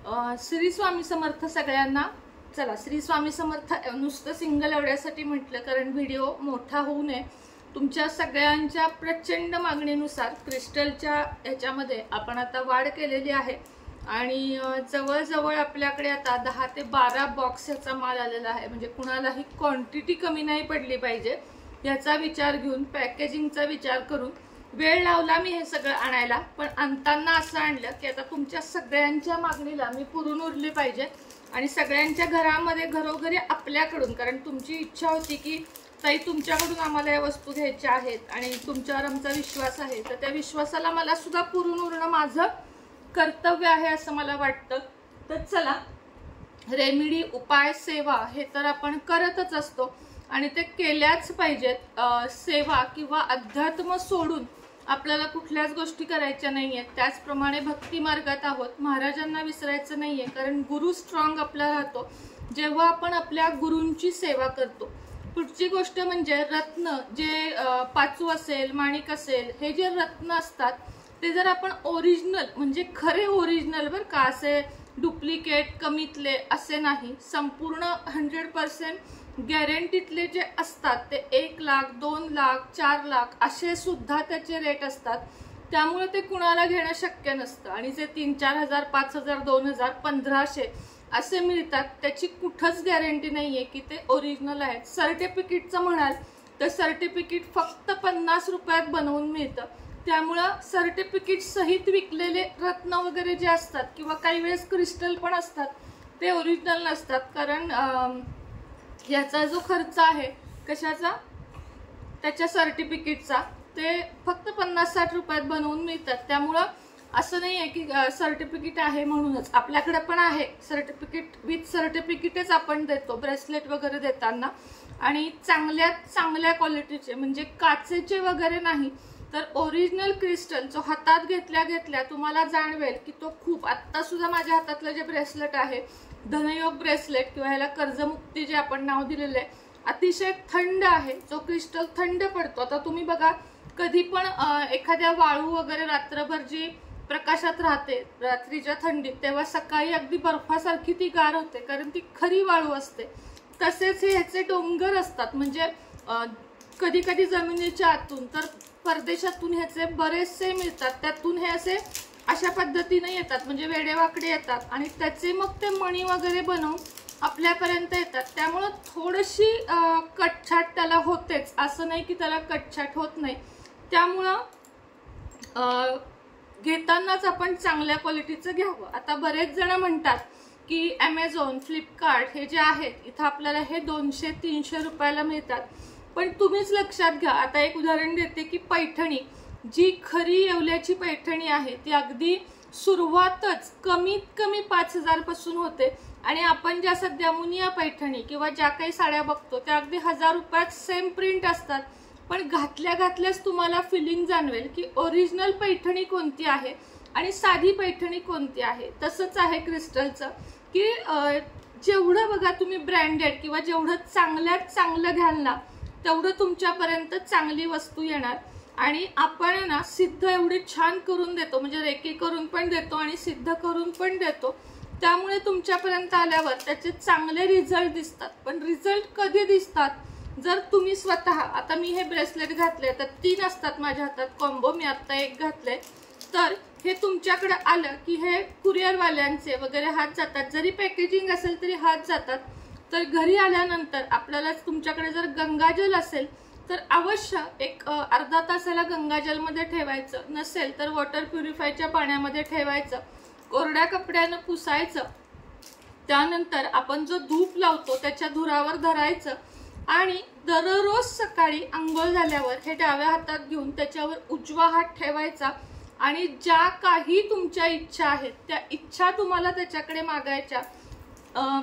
श्री स्वामी समर्थ सगळ्यांना। चला, श्री स्वामी समर्थ नुसतं सिंगल एवढ्यासाठी म्हटलं कारण व्हिडिओ मोठा होऊ नये। तुमच्या सगळ्यांच्या प्रचंड मागणीनुसार क्रिस्टलच्या ह्याच्यामध्ये आपण आता वाढ केलेली आहे आणि जवळजवळ आपल्याकडे आता 10 ते 12 बॉक्स याचा माल आलेला आहे। म्हणजे कुणालाही क्वांटिटी कमी नाही पडली पाहिजे याचा विचार घेऊन, पॅकेजिंगचा विचार करून वेळ लावला मी हे सगळं आणायला। पण आणताना असं आणलं की आता तुमच्या सगळ्यांच्या मागणीला मी पुरून उरली पाहिजे आणि सगळ्यांच्या घरामध्ये घरोघरी आपल्याकडून, कारण तुमची इच्छा होती की ताई तुमच्याकडून आम्हाला या वस्तू घ्यायच्या आहेत आणि तुमच्यावर आमचा विश्वास आहे, तर त्या विश्वासाला मला सुद्धा पुरून उरणं माझं कर्तव्य आहे असं मला वाटतं। तर चला, रेमेडी, उपाय, सेवा हे तर आपण करतच असतो आणि ते केल्याच पाहिजेत। सेवा किंवा अध्यात्म सोडून आपल्याला कुठल्याच गोष्टी करायच्या नाहीयेत। त्याचप्रमाणे भक्ती मार्गात आहोत, महाराजांना विसरायचं नाहीये, कारण गुरु स्ट्रॉंग आपला राहतो जेव्हा आपण आपल्या गुरूंची सेवा करतो। पुढची गोष्ट म्हणजे रत्न, जे पाचू असेल, माणिक असेल, हे जे रत्न असतात ते जर आपण ओरिजिनल म्हणजे खरे ओरिजिनल बरं का, असे डुप्लिकेट कमीतले असे नाही, संपूर्ण 100% गॅरंटीतले जे असतात ते 1 लाख, 2 लाख, 4 लाख असे सुद्धा त्याचे रेट असतात। त्यामुळे ते कुणाला घेणं शक्य नसतं आणि जे 3-4 हजार, 5 हजार, 2 हजार, 1500 असे मिळतात त्याची कुठंच गॅरंटी नाहीये की ते ओरिजिनल आहेत। सर्टिफिकेटचं म्हणाल तर सर्टिफिकेट फक्त 50 रुपयात बनवून मिळतं। त्यामुळं सर्टिफिकेट सहित विकलेले रत्न वगैरे जे असतात किंवा काही वेळेस क्रिस्टल पण असतात ते ओरिजिनल नसतात, कारण याचा जो खर्च आहे कशाचा, त्याच्या सर्टिफिकेटचा, ते फक्त 50-60 रुपयात बनवून मिळतात। त्यामुळं असं नाही आहे की सर्टिफिकेट आहे म्हणूनच, आपल्याकडे पण आहे सर्टिफिकेट, विथ सर्टिफिकेटच आपण देतो ब्रेसलेट वगैरे देताना, आणि चांगल्यात चांगल्या क्वालिटीचे म्हणजे काचेचे वगैरे नाही तर ओरिजिनल क्रिस्टल जो हातात घेतल्या घेतल्या तुम्हाला जाणवेल की तो खूप, आत्ता सुद्धा माझ्या हातातलं जे ब्रेसलेट आहे धनयोग ब्रेसलेट किंवा ह्याला कर्जमुक्ती जे आपण नाव दिलेलं आहे, अतिशय थंड आहे, जो क्रिस्टल थंड पडतो। आता तुम्ही बघा, कधी पण एखाद्या वाळू वगैरे रात्रभर जी प्रकाशात राहते रात्रीच्या थंडीत, तेव्हा सकाळी अगदी बर्फासारखी ती गार होते कारण ती खरी वाळू असते। तसेच हे ह्याचे डोंगर असतात, म्हणजे कधी कधी जमिनीच्या आतून तर परदेशातून ह्याचे बरेचसे मिळतात, त्यातून हे असे अशा पद्धतीने येतात, म्हणजे वेडेवाकडे येतात आणि त्याचे मग ते मणी वगैरे बनवून आपल्यापर्यंत येतात। त्यामुळे थोडीशी कटछाट त्याला होतेच, असं नाही की त्याला कटछाट होत नाही। त्यामुळं घेतानाच आपण चांगल्या क्वालिटीचं घ्यावं। आता बरेच जण म्हणतात की ॲमेझॉन, फ्लिपकार्ट हे जे आहेत इथं आपल्याला हे 200-300 रुपयाला मिळतात, पण तुम्हीच लक्षात घ्या। आता एक उदाहरण देते की पैठणी, जी खरी येवल्याची पैठणी आहे ती अगदी सुरुवातच कमीत कमी 5000 पासून होते आणि आपण ज्या सध्या मुनिया पैठणी किंवा ज्या काही साड्या बघतो त्या अगदी 1000 रुपयात सेम प्रिंट असतात, पण घातल्या घातल्याच तुम्हाला फिलिंग जाणवेल की ओरिजिनल पैठणी कोणती आहे आणि साधी पैठणी कोणती आहे। तसंच आहे क्रिस्टलचं की जेवढं बघा तुम्ही ब्रँडेड किंवा जेवढं चांगल्यात चांगलं घ्याल ना तेवढं तुमच्यापर्यंत चांगली वस्तू येणार। आणि आपण ना सिद्ध एवढे छान करून देतो, म्हणजे रेकी करून पण देतो आणि सिद्ध करून पण देतो, त्यामुळे तुमच्यापर्यंत आल्यावर त्याचे चांगले रिझल्ट दिसतात। पण रिझल्ट कधी दिसतात, जर तुम्ही स्वतः, आता मी हे ब्रेसलेट घातले तर 3 असतात माझ्या हातात कॉम्बो, मी आता 1 घातले, तर हे तुमच्याकडे आलं की हे कुरिअरवाल्यांचे वगैरे हात जातात, जरी पॅकेजिंग असेल तरी हात जातात। तर घरी आल्यानंतर आपल्याला तुमच्याकडे जर गंगाजल असेल तर अवश्य एक अर्धा तासाला गंगाजलमध्ये ठेवायचं, नसेल तर वॉटर प्युरिफायच्या पाण्यामध्ये ठेवायचं, कोरड्या कपड्यानं पुसायचं, त्यानंतर आपण जो धूप लावतो त्याच्या धुरावर धरायचं आणि दररोज सकाळी अंघोळ झाल्यावर हे डाव्या हातात घेऊन त्याच्यावर उजवा हात ठेवायचा आणि ज्या काही तुमच्या इच्छा आहेत त्या इच्छा तुम्हाला त्याच्याकडे मागायच्या।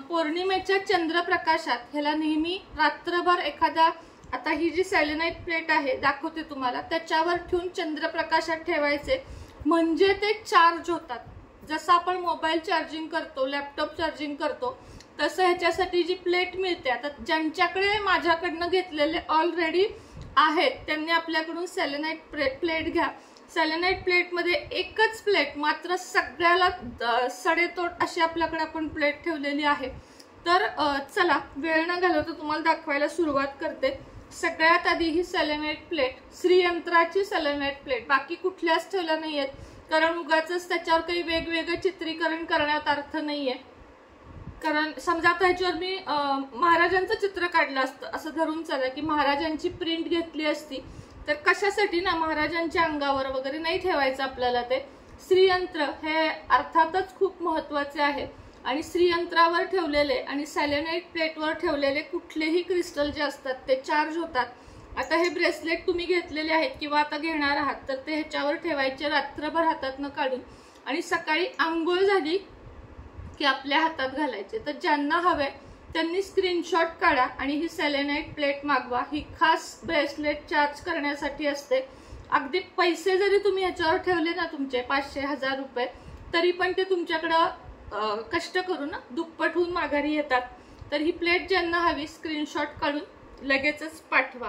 पौर्णिमेच्या चंद्रप्रकाशात ह्याला नेहमी रात्रभर एखादा, आता ही जी सेलेनाइट प्लेट आहे दाखवते तुम्हाला, त्याच्यावर ठेवून चंद्रप्रकाशात ठेवायचे, म्हणजे ते चार्ज होतात। जसं आपण मोबाईल चार्जिंग करतो, लॅपटॉप चार्जिंग करतो, तसं ह्याच्यासाठी जी प्लेट मिळते, आता ज्यांच्याकडे माझ्याकडनं घेतलेले ऑलरेडी आहेत त्यांनी आपल्याकडून सेलेनाइट प्लेट घ्या। सेलेनाइट प्लेटमध्ये एकच प्लेट मात्र सगळ्याला सडेतोड अशी आपल्याकडे आपण प्लेट ठेवलेली आहे। तर चला वेळ न घालवता तुम्हाला दाखवायला सुरुवात करते। सगळ्यात आधी ही सेलेनाइट प्लेट, श्रीयंत्राची सेलेनाइट प्लेट, बाकी कुठल्याच ठेवल्या नाहीयेत, कारण उगाचच त्याच्यावर काही वेगवेगळे चित्रीकरण करण्यात अर्थ नाहीये। कारण समजा आता ह्याच्यावर मी महाराजांचं चित्र काढलं असतं असं धरून चला की महाराजांची प्रिंट घेतली असती, तर कशासाठी ना महाराजांच्या अंगावर वगैरे नाही ठेवायचं आपल्याला। ते श्रीयंत्र हे अर्थातच खूप महत्त्वाचे आहे आणि श्रीयंत्रावर ठेवलेले आणि सेलेनाइट प्लेटवर ठेवलेले कुठलेही क्रिस्टल जे असतात ते चार्ज होतात। आता हे ब्रेसलेट तुम्ही घेतलेले आहेत किंवा आता घेणार आहात तर ते ह्याच्यावर ठेवायचे रात्रभर हातातनं काढून, आणि सकाळी आंघोळ झाली की आपल्या हातात घालायचे। तर ज्यांना हवे त्यांनी स्क्रीनशॉट काढा आणि ही सेलेनाइट प्लेट मागवा। ही खास ब्रेसलेट चार्ज करण्यासाठी असते। अगदी पैसे जरी तुम्ही ह्याच्यावर ठेवले ना तुमचे 500-1000 रुपये, तरी पण ते तुमच्याकडं कष्ट करून दुप्पट होऊन माघारी येतात। तर ही प्लेट ज्यांना हवी स्क्रीनशॉट काढून लगेचच पाठवा।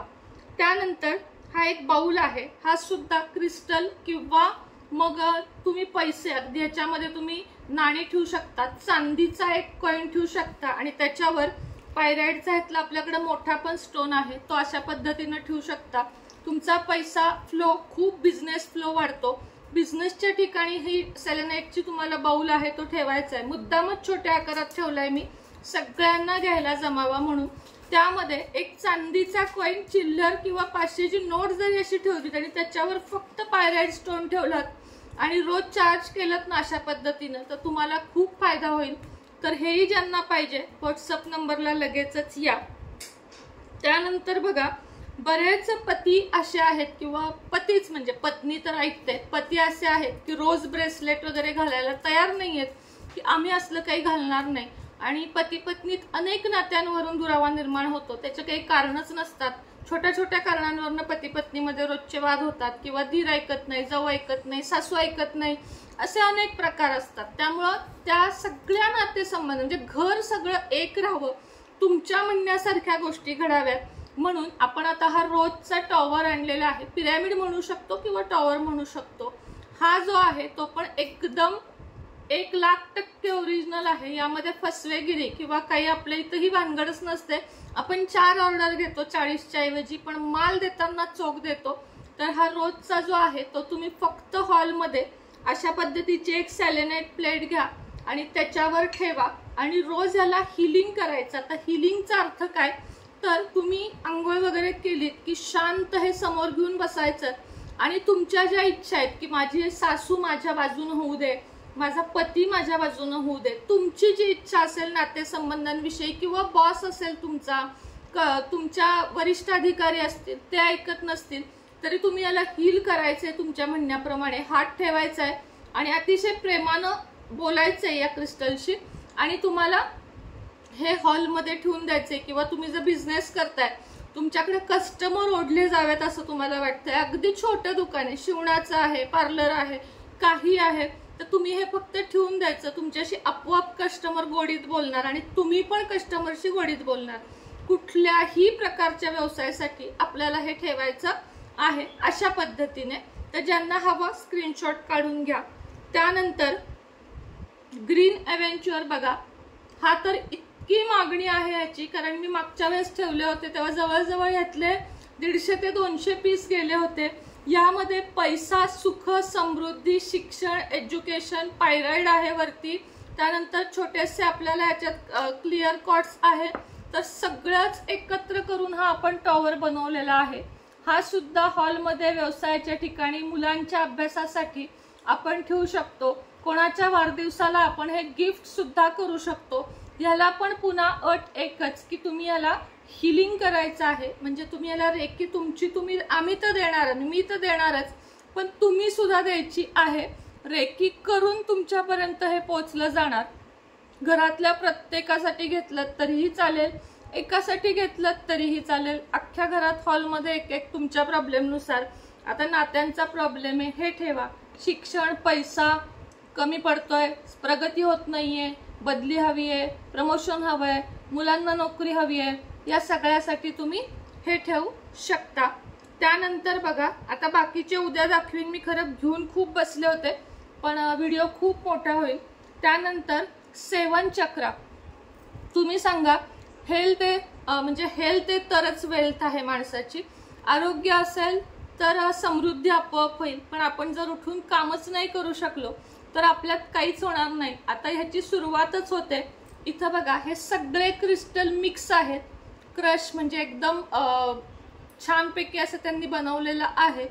त्यानंतर हा एक बाउल आहे, हा सुद्धा क्रिस्टल किंवा मग तुम्ही पैसे, अगदी ह्याच्यामध्ये तुम्ही नाणी ठेवू शकता, चांदीचा एक कॉइन ठेवू शकता आणि त्याच्यावर पायराइटचा ह्यातला आपल्याकडे मोठा पण स्टोन आहे तो अशा पद्धतीने ठेवू शकता। तुमचा पैसा फ्लो, खूप बिझनेस फ्लो वाढतो। बिझनेसच्या ठिकाणी ही सेलेनाइटची तुम्हाला बाउल आहे तो ठेवायचा आहे। मुद्दामच छोट्या आकारात ठेवलाय मी, सगळ्यांना घ्यायला जमावा म्हणून। त्यामध्ये एक चांदीचा कॉइन, चिल्लर किंवा 500ची नोट जरी अशी ठेवली आणि त्याच्यावर फक्त पायराइट स्टोन ठेवलात आणि रोज चार्ज केलं ना अशा पद्धतीनं, तर तुम्हाला खूप फायदा होईल। तर हेही ज्यांना पाहिजे व्हॉट्सअप नंबरला लगेचच या। त्यानंतर बघा, बरेच पती असे आहेत किंवा पतीच म्हणजे पत्नी तर ऐकते, पती असे आहेत की रोज ब्रेसलेट वगैरे घालायला तयार नाहीयेत की आम्ही असलं काही घालणार नाही, आणि पती पत्नीत अनेक नात्यांवरून दुरावा निर्माण होतो। त्याचे काही कारणच नसतात, छोट्या छोट्या कारणांवरून पती पत्नीमध्ये रोजचे वाद होतात किंवा दीर ऐकत नाही, जाऊ ऐकत नाही, सासू ऐकत नाही, असे अनेक प्रकार असतात। त्यामुळं त्या सगळ्या नातेसंबंध म्हणजे घर सगळं एक राहावं, तुमच्या म्हणण्यासारख्या गोष्टी घडाव्यात म्हणून आपण आता हा रोजचा टॉवर आणलेला आहे। पिरॅमिड म्हणू शकतो किंवा टॉवर म्हणू शकतो। हा जो आहे तो पण एकदम 1,00,000% ओरिजिनल आहे। यामध्ये फसवेगिरी किंवा काही आपल्या इथंही भानगडच नसते। आपण 4 ऑर्डर घेतो 40च्या ऐवजी, पण माल देताना चोख देतो। तर हा रोजचा जो आहे तो तुम्ही फक्त हॉलमध्ये अशा पद्धतीची एक सेलेनाइट प्लेट घ्या आणि त्याच्यावर ठेवा आणि रोज याला हिलिंग करायचं। आता हिलिंगचा अर्थ काय, तर तुम्ही आंघोळ वगैरे केलीत की शांत हे समोर घेऊन बसायचं आणि तुमच्या ज्या इच्छा आहेत की माझी सासू माझ्या बाजूने होऊ दे, माझा पती माझ्या बाजूने होऊ दे, तुमची जी इच्छा असेल नातेसंबंधांविषयी किंवा बॉस असेल तुमचा, तुमच्या वरिष्ठ अधिकारी असतील ते ऐकत नसतील तरी तुम्ही याला हील करायचंय तुमच्या म्हणण्याप्रमाणे, हात ठेवायचा आहे आणि अतिशय प्रेमानं बोलायचंय या क्रिस्टलशी आणि तुम्हाला हे हॉलमध्ये ठेवून द्यायचे। किंवा तुम्ही जर बिझनेस करताय, तुमच्याकडे कस्टमर ओढले जावेत असं तुम्हाला वाटतंय, अगदी छोटं दुकान आहे, शिवणाचं आहे, पार्लर आहे, काही आहे, तर तुम्ही हे फक्त ठेवून द्यायचं। तुमच्याशी आपोआप कस्टमर गोडीत बोलणार आणि तुम्ही पण कस्टमरशी गोडीत बोलणार। कुठल्याही प्रकारच्या व्यवसायासाठी आपल्याला हे ठेवायचं आहे अशा पद्धतीने। तर ज्यांना हवं स्क्रीनशॉट काढून घ्या। त्यानंतर ग्रीन ॲव्हेंचर बघा, हा तर इतकी मागणी आहे याची, कारण मी मागच्या वेळेस ठेवले होते तेव्हा जवळजवळ यातले 150 ते 200 पीस गेले होते। यामध्ये पैसा, सुख, समृद्धी, शिक्षण, एज्युकेशन, पायराइड आहे वरती, त्यानंतर छोटेसे आपल्याला याच्यात क्लिअर कॉर्ड्स आहे। तर सगळंच एकत्र करून हा आपण टॉवर बनवलेला आहे। हा सुद्धा हॉलमध्ये, व्यवसायाच्या ठिकाणी, मुलांच्या अभ्यासासाठी आपण ठेवू शकतो। कोणाच्या वाढदिवसाला आपण हे गिफ्ट सुद्धा करू शकतो। याला पण पुन्हा अट एकच की तुम्ही याला हिलिंग करायचं आहे, म्हणजे तुम्ही याला रेकी तुमची तुम्ही, आम्ही तर देणार, मी तर देणारच, पण तुम्ही सुद्धा द्यायची आहे। रेकी करून तुमच्यापर्यंत हे पोहोचलं जाणार। घरातल्या प्रत्येकासाठी घेतलं तरीही चालेल, एकासाठी घेतलं तरीही चालेल, अख्ख्या घरात हॉलमध्ये एक एक तुमच्या प्रॉब्लेमनुसार। आता नात्यांचा प्रॉब्लेम आहे हे ठेवा, शिक्षण, पैसा कमी पडतोय, प्रगती होत नाहीये, बदली हवी आहे, प्रमोशन हवं आहे, मुलांना नोकरी हवी आहे, या सगळ्यासाठी तुम्ही हे ठेवू शकता। त्यानंतर बघा, आता बाकीचे उद्या दाखवीन मी, खरं घेऊन खूप बसले होते पण व्हिडिओ खूप मोठा होईल। त्यानंतर 7 चक्रा, तुम्ही सांगा हेल्थ आहे, म्हणजे हेल्थ आहे तरच वेल्थ आहे माणसाची, आरोग्य असेल तर समृद्धी आपोआप होईल, पण आपण जर उठून कामच नाही करू शकलो तर आपल्यात काहीच होणार नाही। आता ह्याची सुरुवातच होते। इथं बघा, हे सगळे क्रिस्टल मिक्स आहेत, क्रश म्हणजे एकदम छानपैकी असं त्यांनी बनवलेलं आहे।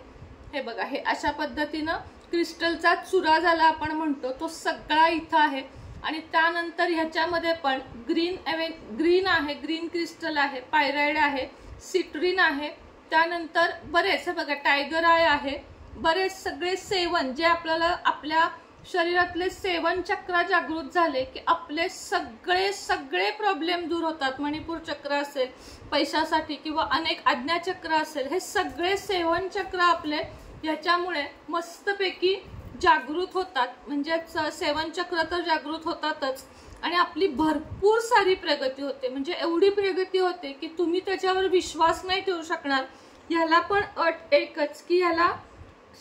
हे बघा, हे अशा पद्धतीनं क्रिस्टलचा चुरा झाला आपण म्हणतो तो सगळा इथं आहे। आणि त्यानंतर ह्याच्यामध्ये पण ग्रीन आहे, ग्रीन क्रिस्टल आहे, पायराइड आहे, सिट्रीन आहे, त्यानंतर बरेच, हे बघा टायगर आय आहे, बरेच सगळे 7 जे आपल्याला आपल्या शरीरातले 7 चक्र जागृत झाले की आपले सगळे प्रॉब्लेम दूर होतात। मणिपूर चक्र असेल पैशासाठी किंवा अनेक आज्ञा चक्र असेल, हे सगळे 7 चक्र आपले याच्यामुळे मस्तपैकी जागृत होतात। म्हणजे 7 चक्र तर जागृत होतातच आणि आपली भरपूर सारी प्रगती होते। म्हणजे एवढी प्रगती होते की तुम्ही त्याच्यावर विश्वास नाही ठेवू शकणार। याला पण अट एकच की याला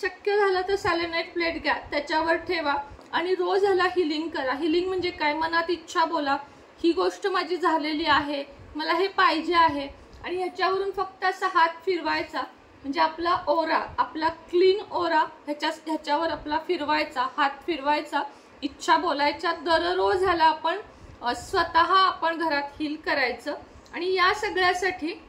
शक्य झालं तर सॅलेनाइट प्लेट घ्या, त्याच्यावर ठेवा आणि रोज ह्याला हिलिंग करा। हिलिंग म्हणजे काय, मनात इच्छा बोला, ही गोष्ट माझी झालेली आहे, मला हे पाहिजे आहे, आणि ह्याच्यावरून फक्त असा हात फिरवायचा, म्हणजे आपला ओरा, आपला क्लीन ओरा ह्याच्यावर आपला फिरवायचा, हात फिरवायचा, इच्छा बोलायच्या, दररोज ह्याला आपण स्वतः आपण घरात हील करायचं। आणि या सगळ्यासाठी,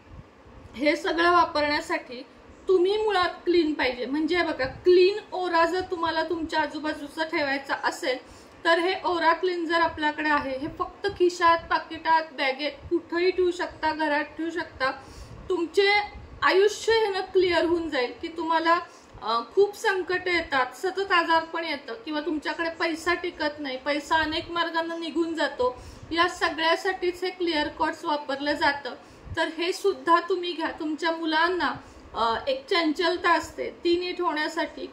हे सगळं वापरण्यासाठी तुम्ही मुळात क्लीन पाहिजे। म्हणजे बघा, क्लीन ओरा जर तुम्हाला तुमच्या आजूबाजूचा ठेवायचा असेल तर हे ओरा क्लीन्झर आपल्याकडे आहे। हे फक्त खिशात, पाकिटात, बॅगेत कुठेही ठेवू शकता, घरात ठेवू शकता। तुमचे आयुष्य हे क्लिअर होऊन जाईल की तुम्हाला खूप संकट येतात, सतत आजारपण येतं किंवा तुमच्याकडे पैसा टिकत नाही, पैसा अनेक मार्गाने निघून जातो, या सगळ्यासाठीच हे क्लिअर कॉट्स वापरलं जातं। तर हे सुद्धा तुम्ही घ्या। तुमच्या मुलांना एक चंचलता असते ती नीट होण्यासाठी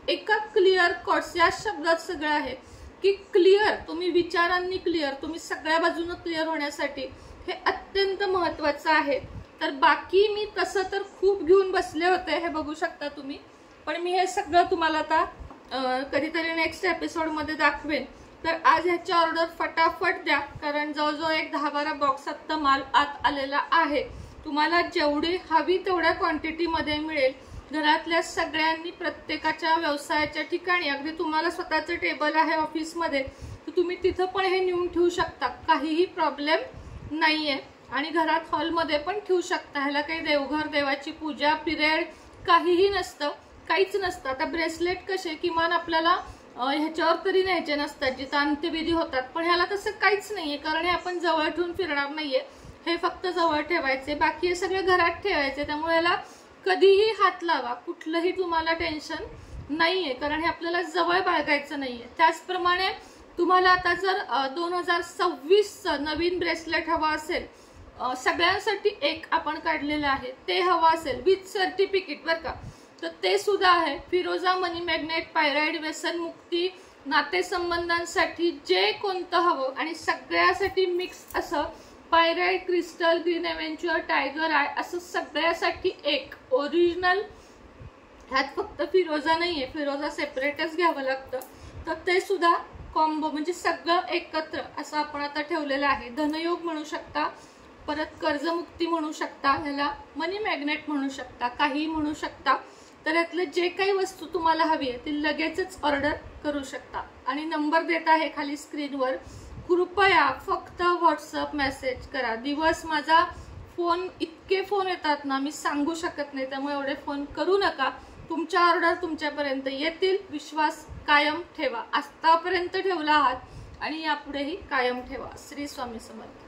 एका क्लिअर कॉट्स या शब्दात सगळं आहे की क्लिअर, तुम्ही विचारांनी क्लिअर, तुम्ही सगळ्या बाजूने क्लिअर होण्यासाठी हे अत्यंत महत्त्वाचं आहे। तर बाकी मी तसं तर खूप घेऊन बसले होते, हे बघू शकता तुम्ही, पण मी हे सगळं तुम्हाला आता कधीतरी नेक्स्ट एपिसोड मध्ये दाखवेन। तर आज ह्याची ऑर्डर फटाफट द्या, कारण जवळजवळ एक 10-12 बॉक्स आत्ता माल आत आलेला आहे। तुम्हाला जेवढी हवी तेवढ्या क्वांटिटी मध्ये मिळेल। घरातल्या सगळ्यांनी प्रत्येकाच्या व्यवसायाच्या ठिकाणी, अगदी तुम्हाला स्वतःचं टेबल आहे ऑफिसमध्ये तर तुम्ही तिथं पण हे नेऊन ठेवू शकता, काहीही प्रॉब्लेम नाहीये। आणि घरात हॉलमध्ये पण ठेवू शकता। ह्याला काही देवघर, देवाची पूजा, पिरियड काहीही नसतं, काहीच नसतं। आता ब्रेसलेट कसे किमान आपल्याला ह्याच्यावर तरी न्यायचे नसतात जिथं अंत्यविधी होतात, पण ह्याला तसं काहीच नाहीये, कारण हे आपण जवळ ठेवून फिरणार नाहीये, हे फक्त जवळ ठेवायचे, बाकी हे सगळे घरात ठेवायचे। त्यामुळे याला कधीही हात लावा, कुठलंही तुम्हाला टेन्शन नाहीये, कारण हे आपल्याला जवळ बाळगायचं नाहीये। त्याचप्रमाणे तुम्हाला आता जर 2026 नवीन ब्रेसलेट हवा असेल, सगळ्यांसाठी एक आपण काढलेलं आहे, ते हवा असेल विथ सर्टिफिकेट बरं का, तर ते सुद्धा आहे। फिरोजा मनी मॅग्नेट, पायराइड, व्यसन मुक्ती, नातेसंबंधांसाठी जे कोणतं हवं आणि सगळ्यासाठी मिक्स असं pyrite, crystal, green aventurine, tiger eye असं सगळ्यासाठी एक ओरिजिनल। ह्यात फक्त फिरोजा नाहीये, फिरोजा सेपरेटच घ्यावं लागतं, तर ते सुद्धा कॉम्बो म्हणजे सगळं एकत्र असं आपण आता ठेवलेलं आहे। धनयोग म्हणू शकता, परत कर्जमुक्ती म्हणू शकता, ह्याला मनी मॅग्नेट म्हणू शकता, काही म्हणू शकता। तर यातले जे काही वस्तू तुम्हाला हवी आहे ती लगेचच ऑर्डर करू शकता। आणि नंबर देत आहे खाली स्क्रीनवर, कृपया फक्त व्हॉट्सअप मेसेज करा। दिवस माझा फोन, इतके फोन येतात ना मी सांगू शकत नाही, त्यामुळे एवढे फोन करू नका। तुमच्या ऑर्डर तुमच्यापर्यंत येतील, विश्वास कायम ठेवा। आतापर्यंत ठेवला आहात आणि यापुढेही कायम ठेवा। श्री स्वामी समर्थ।